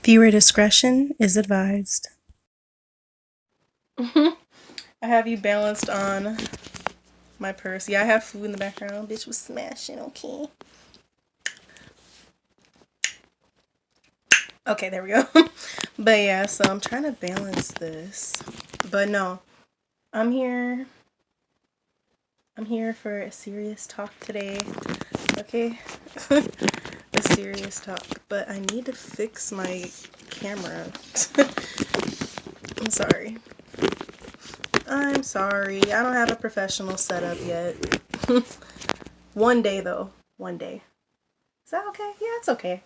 Viewer discretion is advised. I have you balanced on my purse. Yeah, I have food in the background. Bitch was smashing, okay? Okay, there we go. But yeah, so I'm trying to balance this. But no, I'm here. I'm here for a serious talk today. Okay? A serious talk. But I need to fix my camera. I'm sorry. I'm sorry. I don't have a professional setup yet. One day, though. One day. Is that okay? Yeah, it's okay.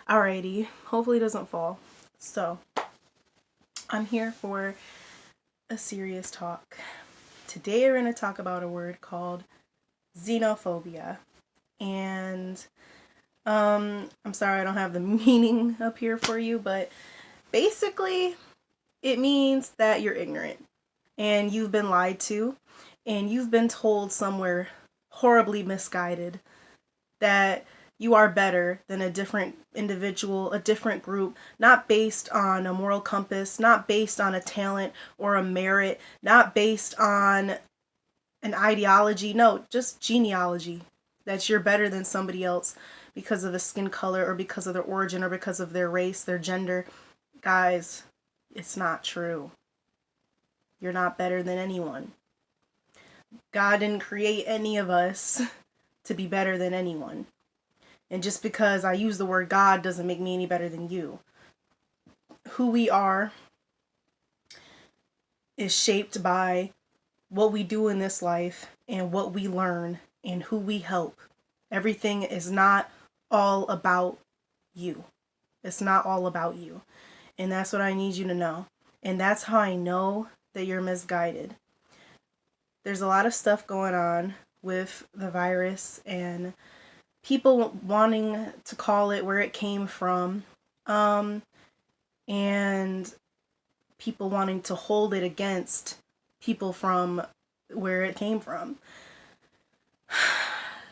Alrighty. Hopefully it doesn't fall. So, I'm here for a serious talk. Today we're going to talk about a word called xenophobia. And I'm sorry I don't have the meaning up here for you, but basically it means that you're ignorant and you've been lied to and you've been told somewhere horribly misguided that you are better than a different individual, a different group, not based on a moral compass, not based on a talent or a merit, not based on an ideology. No, just genealogy. That you're better than somebody else because of a skin color or because of their origin or because of their race, their gender. Guys, it's not true. You're not better than anyone. God didn't create any of us to be better than anyone. And just because I use the word God doesn't make me any better than you. Who we are is shaped by what we do in this life and what we learn and who we help. Everything is not all about you. It's not all about you. And that's what I need you to know. And that's how I know that you're misguided. There's a lot of stuff going on with the virus and people wanting to call it where it came from, and people wanting to hold it against people from where it came from.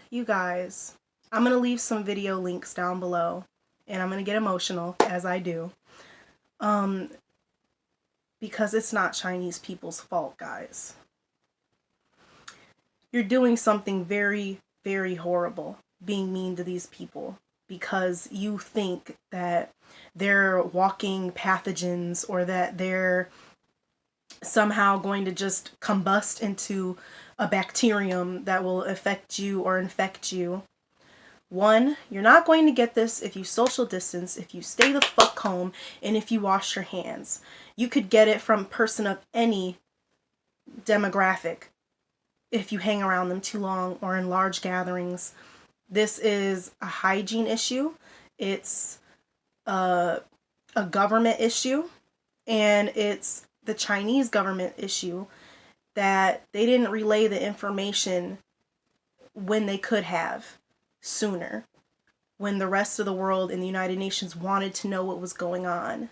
You guys, I'm going to leave some video links down below, and I'm going to get emotional, as I do, because it's not Chinese people's fault, guys. You're doing something very, very horrible, being mean to these people, because you think that they're walking pathogens or that they're somehow going to just combust into a bacterium that will affect you or infect you. One, you're not going to get this if you social distance, if you stay the fuck home, and if you wash your hands. You could get it from a person of any demographic if you hang around them too long or in large gatherings. This is a hygiene issue. It's a government issue. And it's the Chinese government issue that they didn't relay the information when they could have sooner, when the rest of the world and the United Nations wanted to know what was going on.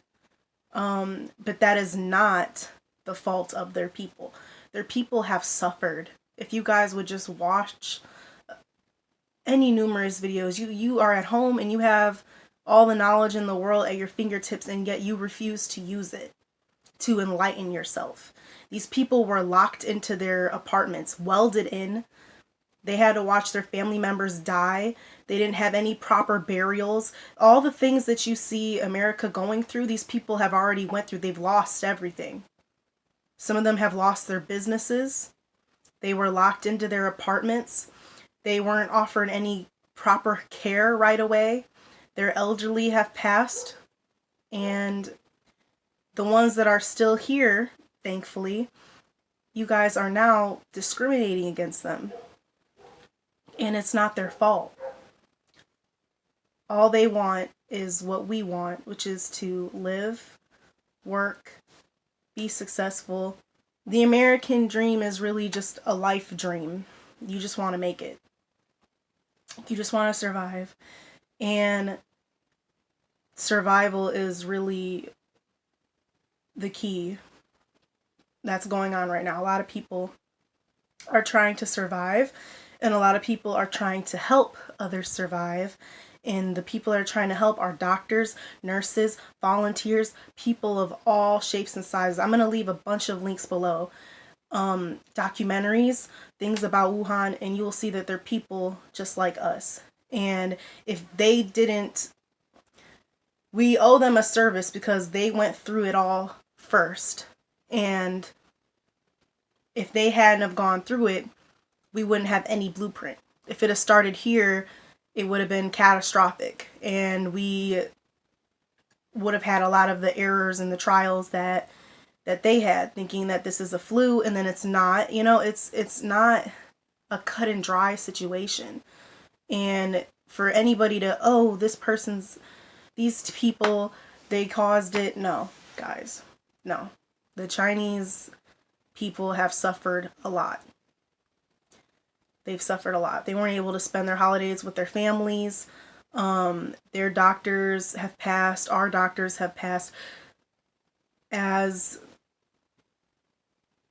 But that is not the fault of their people. Their people have suffered. If you guys would just watch any numerous videos, you are at home and you have all the knowledge in the world at your fingertips, and yet you refuse to use it to enlighten yourself. These people were locked into their apartments, welded in. They had to watch their family members die. They didn't have any proper burials. All the things that you see America going through, these people have already went through. They've lost everything. Some of them have lost their businesses. They were locked into their apartments. They weren't offered any proper care right away. Their elderly have passed. And the ones that are still here, thankfully, you guys are now discriminating against them. And it's not their fault. All they want is what we want, which is to live, work, be successful. The American dream is really just a life dream. You just want to make it. You just want to survive. And survival is really the key that's going on right now. A lot of people are trying to survive, and a lot of people are trying to help others survive. And the people that are trying to help are doctors, nurses, volunteers, people of all shapes and sizes. I'm going to leave a bunch of links below. Documentaries, things about Wuhan, and you'll see that they're people just like us. And if they didn't, we owe them a service because they went through it all first. And if they hadn't have gone through it, we wouldn't have any blueprint. If it had started here, it would have been catastrophic, and we would have had a lot of the errors and the trials that they had, thinking that this is a flu, and then it's not. You know, it's not a cut and dry situation. And for anybody to, oh, these people, they caused it. No, guys, no. The Chinese people have suffered a lot. They've suffered a lot. They weren't able to spend their holidays with their families. Their doctors have passed. Our doctors have passed as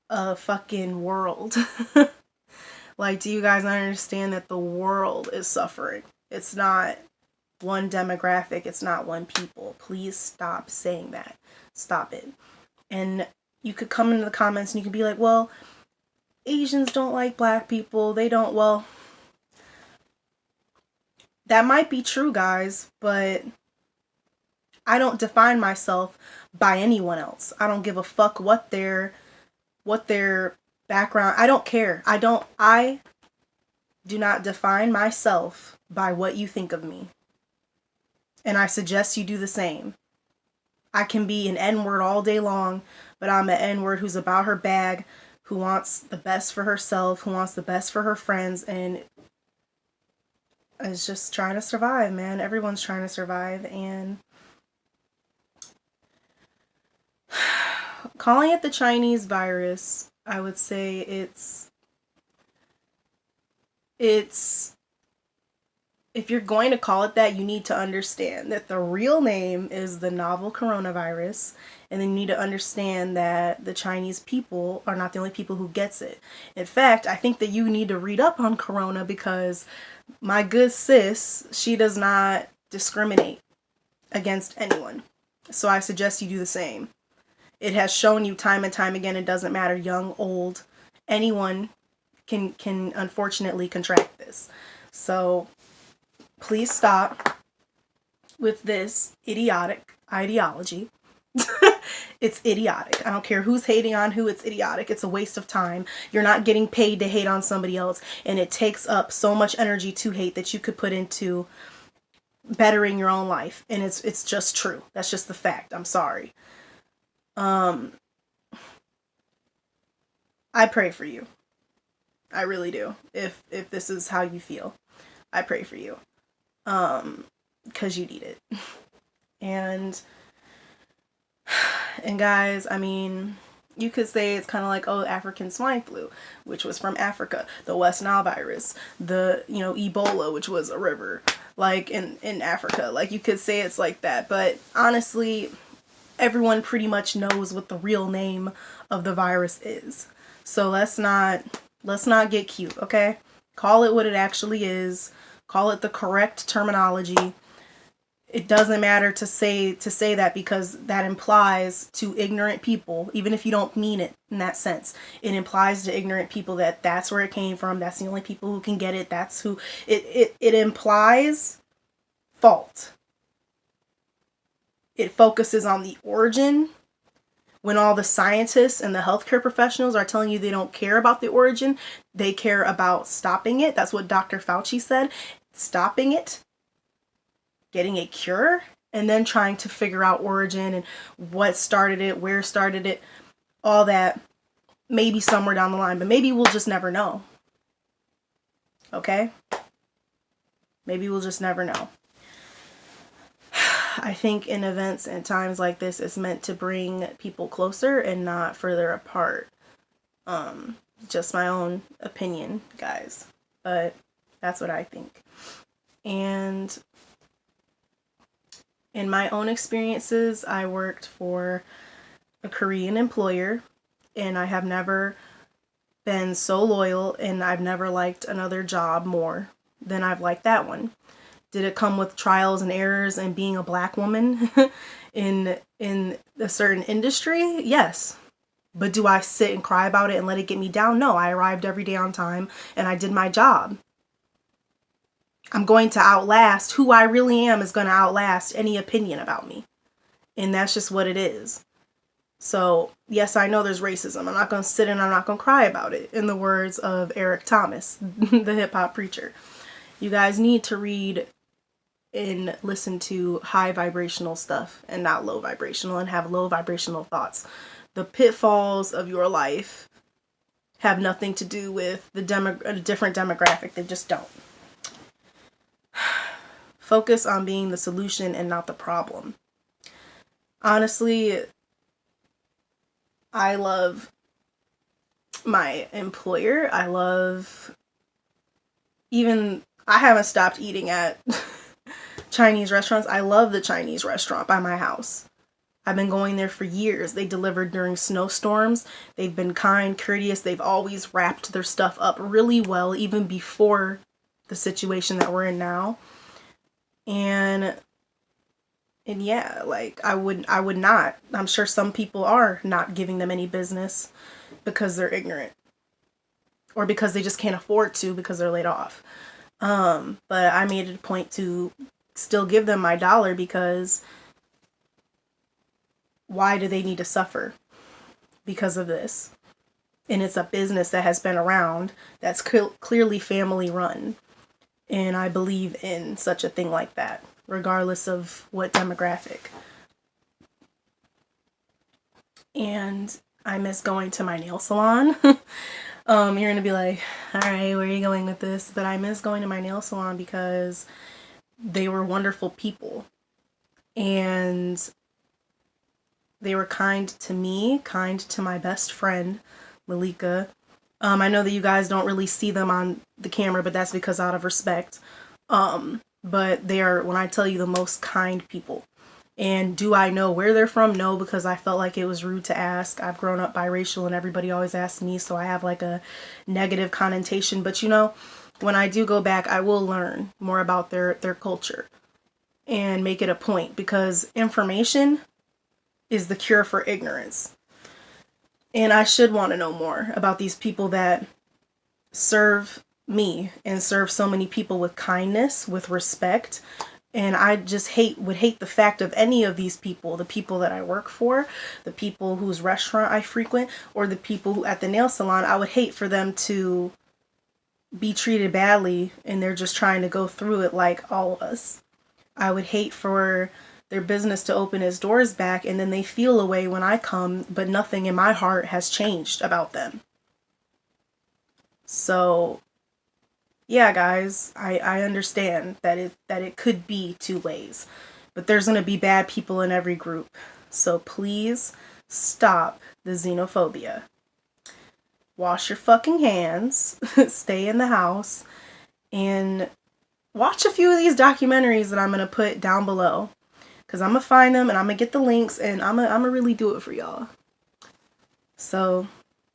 a fucking world. Like, do you guys not understand that the world is suffering? It's not one demographic. It's not one people. Please stop saying that. Stop it. And you could come into the comments and you could be like, well, Asians don't like black people. They don't. Well, that might be true, guys, but I don't define myself by anyone else. I don't give a fuck what their background. I don't care. I do not define myself by what you think of me. And I suggest you do the same. I can be an N-word all day long, but I'm an N-word who's about her bag, who wants the best for herself, who wants the best for her friends, and is just trying to survive, man. Everyone's trying to survive, and calling it the Chinese virus, I would say it's if you're going to call it that, you need to understand that the real name is the novel coronavirus. And then you need to understand that the Chinese people are not the only people who gets it. In fact, I think that you need to read up on corona, because my good sis, she does not discriminate against anyone. So I suggest you do the same. It has shown you time and time again, it doesn't matter, young, old, anyone can unfortunately contract this. So please stop with this idiotic ideology. It's idiotic. I don't care who's hating on who, it's idiotic. It's a waste of time. You're not getting paid to hate on somebody else, and it takes up so much energy to hate that you could put into bettering your own life. And it's just true. That's just the fact. I'm sorry. I pray for you. I really do. If this is how you feel, I pray for you. 'Cause you need it. And guys, I mean, you could say it's kind of like, oh, African swine flu, which was from Africa, the West Nile virus, the, Ebola, which was a river, like in Africa. Like, you could say it's like that, but honestly, everyone pretty much knows what the real name of the virus is. So let's not get cute, okay? Call it what it actually is. Call it the correct terminology. It doesn't matter to say that, because that implies to ignorant people, even if you don't mean it in that sense, it implies to ignorant people that that's where it came from. That's the only people who can get it. That's who it implies fault. It focuses on the origin, when all the scientists and the healthcare professionals are telling you they don't care about the origin. They care about stopping it. That's what Dr. Fauci said. Stopping it, getting a cure, and then trying to figure out origin and what started it, where started it, all that, maybe somewhere down the line. But maybe we'll just never know. Okay? Maybe we'll just never know. I think in events and times like this, it's meant to bring people closer and not further apart. Just my own opinion, guys. But that's what I think. And in my own experiences, I worked for a Korean employer, and I have never been so loyal, and I've never liked another job more than I've liked that one. Did it come with trials and errors and being a black woman in a certain industry? Yes. But do I sit and cry about it and let it get me down? No, I arrived every day on time and I did my job. I'm going to outlast who I really am, is going to outlast any opinion about me. And that's just what it is. So, yes, I know there's racism. I'm not going to sit and I'm not going to cry about it. In the words of Eric Thomas, the hip hop preacher. You guys need to read and listen to high vibrational stuff and not low vibrational, and have low vibrational thoughts. The pitfalls of your life have nothing to do with a different demographic. They just don't. Focus on being the solution and not the problem. Honestly, I love my employer. I haven't stopped eating at Chinese restaurants. I love the Chinese restaurant by my house. I've been going there for years. They delivered during snowstorms. They've been kind, courteous. They've always wrapped their stuff up really well, even before the situation that we're in now. And yeah, like I would not. I'm sure some people are not giving them any business because they're ignorant, or because they just can't afford to because they're laid off. But I made it a point to still give them my dollar, because why do they need to suffer because of this? And it's a business that has been around, that's clearly family run. And I believe in such a thing like that, regardless of what demographic. And I miss going to my nail salon. You're going to be like, all right, where are you going with this? But I miss going to my nail salon because they were wonderful people. And they were kind to me, kind to my best friend, Malika. I know that you guys don't really see them on the camera, but that's because out of respect. But they are, when I tell you, the most kind people. And do I know where they're from? No, because I felt like it was rude to ask. I've grown up biracial and everybody always asks me, so I have like a negative connotation. But you know, when I do go back, I will learn more about their culture and make it a point, because information is the cure for ignorance. And I should want to know more about these people that serve me and serve so many people with kindness, with respect. And I just would hate the fact of any of these people, the people that I work for, the people whose restaurant I frequent, or the people who at the nail salon. I would hate for them to be treated badly and they're just trying to go through it like all of us. I would hate for their business to open its doors back and then they feel away when I come, but nothing in my heart has changed about them. So yeah, guys, I understand that it could be two ways, but there's going to be bad people in every group. So please stop the xenophobia. Wash your fucking hands, stay in the house, and watch a few of these documentaries that I'm going to put down below. Because I'm going to find them and I'm going to get the links and I'm going to really do it for y'all. So,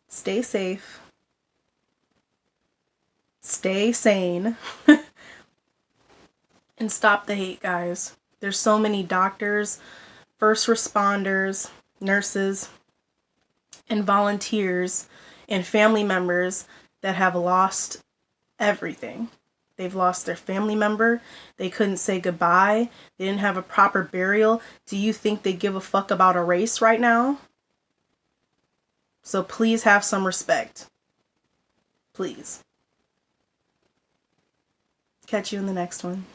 stay safe. Stay sane. And stop the hate, guys. There's so many doctors, first responders, nurses, and volunteers and family members that have lost everything. They've lost their family member. They couldn't say goodbye. They didn't have a proper burial. Do you think they give a fuck about a race right now? So please have some respect. Please. Catch you in the next one.